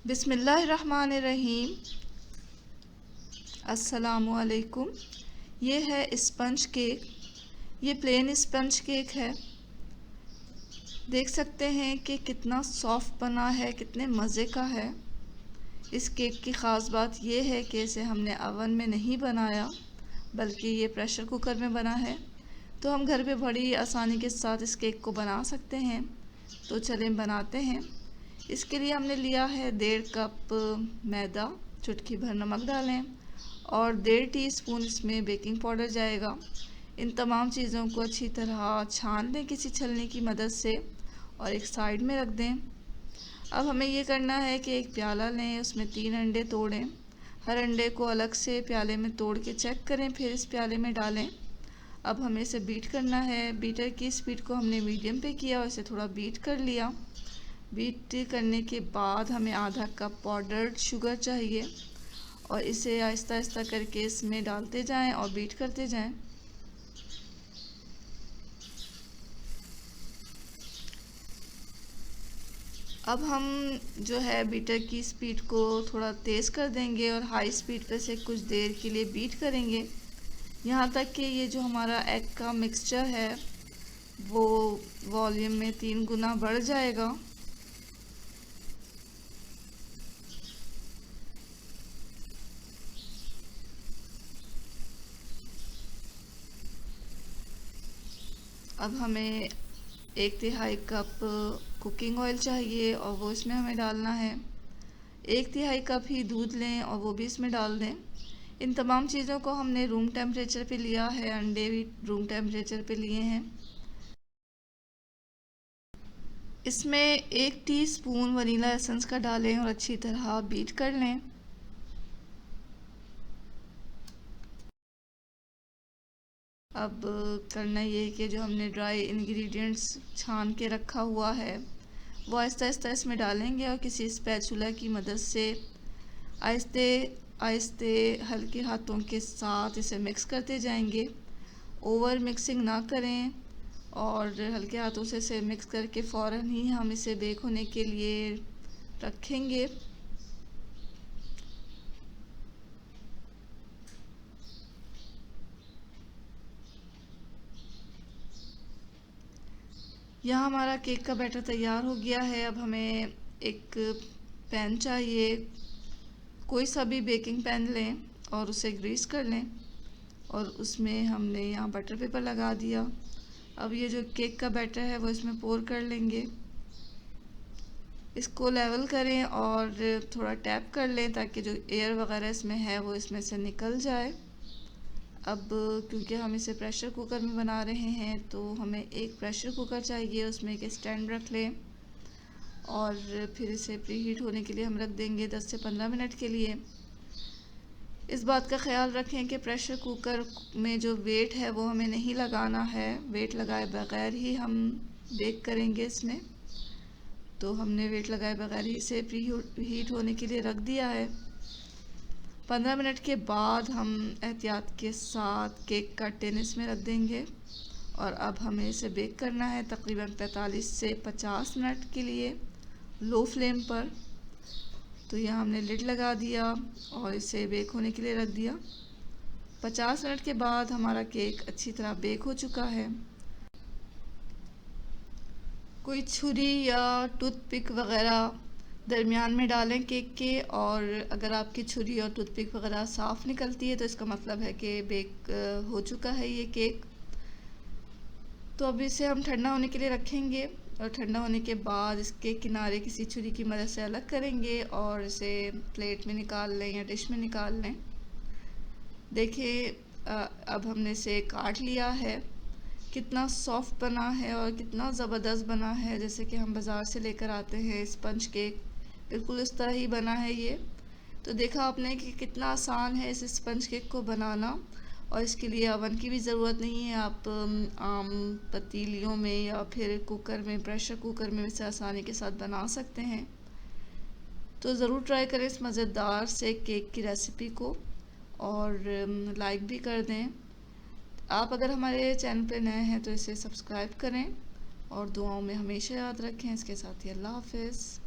बिस्मिल्लाहिर्रहमानिर्रहीम। अस्सलामुअलैकुम। ये है स्पंज केक। ये प्लेन स्पंज केक है। देख सकते हैं कि कितना सॉफ्ट बना है, कितने मज़े का है। इस केक की ख़ास बात ये है कि इसे हमने ओवन में नहीं बनाया, बल्कि ये प्रेशर कुकर में बना है। तो हम घर पे बड़ी आसानी के साथ इस केक को बना सकते हैं। तो चलें बनाते हैं। इसके लिए हमने लिया है 1.5 कप मैदा, चुटकी भर नमक डालें और 1.5 टीस्पून इसमें बेकिंग पाउडर जाएगा। इन तमाम चीज़ों को अच्छी तरह छान लें किसी छलनी की मदद से और एक साइड में रख दें। अब हमें ये करना है कि एक प्याला लें, उसमें 3 अंडे तोड़ें। हर अंडे को अलग से प्याले में तोड़ के चेक करें, फिर इस प्याले में डालें। अब हमें इसे बीट करना है। बीटर की स्पीड को हमने मीडियम पे किया और इसे थोड़ा बीट कर लिया। बीट करने के बाद हमें आधा कप पाउडर्ड शुगर चाहिए और इसे आहिस्ता आहिस्ता करके इसमें डालते जाएं और बीट करते जाएं। अब हम जो है बीटर की स्पीड को थोड़ा तेज़ कर देंगे और हाई स्पीड पर से कुछ देर के लिए बीट करेंगे, यहाँ तक कि ये जो हमारा एग का मिक्सचर है वो वॉल्यूम में 3 गुना बढ़ जाएगा। अब हमें 1/3 कप कुकिंग ऑयल चाहिए और वो इसमें हमें डालना है। 1/3 कप ही दूध लें और वो भी इसमें डाल दें। इन तमाम चीज़ों को हमने रूम टेम्परेचर पे लिया है, अंडे भी रूम टेम्परेचर पे लिए हैं। इसमें 1 टीस्पून वनीला एसेंस का डालें और अच्छी तरह बीट कर लें। अब करना ये है कि जो हमने ड्राई इंग्रेडिएंट्स छान के रखा हुआ है वो आहिस्ता आहिस्ता इसमें डालेंगे और किसी स्पैचुला की मदद से आहिस्ते आहिस्ते हल्के हाथों के साथ इसे मिक्स करते जाएंगे। ओवर मिक्सिंग ना करें और हल्के हाथों से इसे मिक्स करके फ़ौरन ही हम इसे बेक होने के लिए रखेंगे। यहाँ हमारा केक का बैटर तैयार हो गया है। अब हमें एक पैन चाहिए। कोई सा भी बेकिंग पैन लें और उसे ग्रीस कर लें और उसमें हमने यहाँ बटर पेपर लगा दिया। अब ये जो केक का बैटर है वो इसमें पोर कर लेंगे। इसको लेवल करें और थोड़ा टैप कर लें ताकि जो एयर वगैरह इसमें है वो इसमें से निकल जाए। अब क्योंकि हम इसे प्रेशर कुकर में बना रहे हैं तो हमें एक प्रेशर कुकर चाहिए, उसमें एक स्टैंड रख लें और फिर इसे प्री हीट होने के लिए हम रख देंगे 10 से 15 मिनट के लिए। इस बात का ख्याल रखें कि प्रेशर कुकर में जो वेट है वो हमें नहीं लगाना है, वेट लगाए बगैर ही हम बेक करेंगे इसमें। तो हमने वेट लगाए बगैर ही इसे प्री हीट होने के लिए रख दिया है। 15 मिनट के बाद हम एहतियात के साथ केक का टिन इसमें रख देंगे और अब हमें इसे बेक करना है तकरीबन 45 से 50 मिनट के लिए लो फ्लेम पर। तो यहाँ हमने लिड लगा दिया और इसे बेक होने के लिए रख दिया। 50 मिनट के बाद हमारा केक अच्छी तरह बेक हो चुका है। कोई छुरी या टूथपिक वगैरह दरमियान में डालें केक के, और अगर आपकी छुरी और टूथपिक वगैरह साफ़ निकलती है तो इसका मतलब है कि बेक हो चुका है ये केक। तो अब इसे हम ठंडा होने के लिए रखेंगे और ठंडा होने के बाद इसके किनारे किसी छुरी की मदद से अलग करेंगे और इसे प्लेट में निकाल लें या डिश में निकाल लें। देखिए अब हमने इसे काट लिया है। कितना सॉफ्ट बना है और कितना ज़बरदस्त बना है, जैसे कि हम बाज़ार से लेकर आते हैं स्पंज केक, बिल्कुल इस तरह ही बना है ये। तो देखा आपने कि कितना आसान है इस स्पंज केक को बनाना और इसके लिए अवन की भी ज़रूरत नहीं है। आप आम पतीलियों में या फिर कुकर में, प्रेशर कुकर में इसे आसानी के साथ बना सकते हैं। तो ज़रूर ट्राई करें इस मज़ेदार से केक की रेसिपी को और लाइक भी कर दें। आप अगर हमारे चैनल पर नए हैं तो इसे सब्सक्राइब करें और दुआओं में हमेशा याद रखें। इसके साथ ही अल्लाह हाफ़िज़।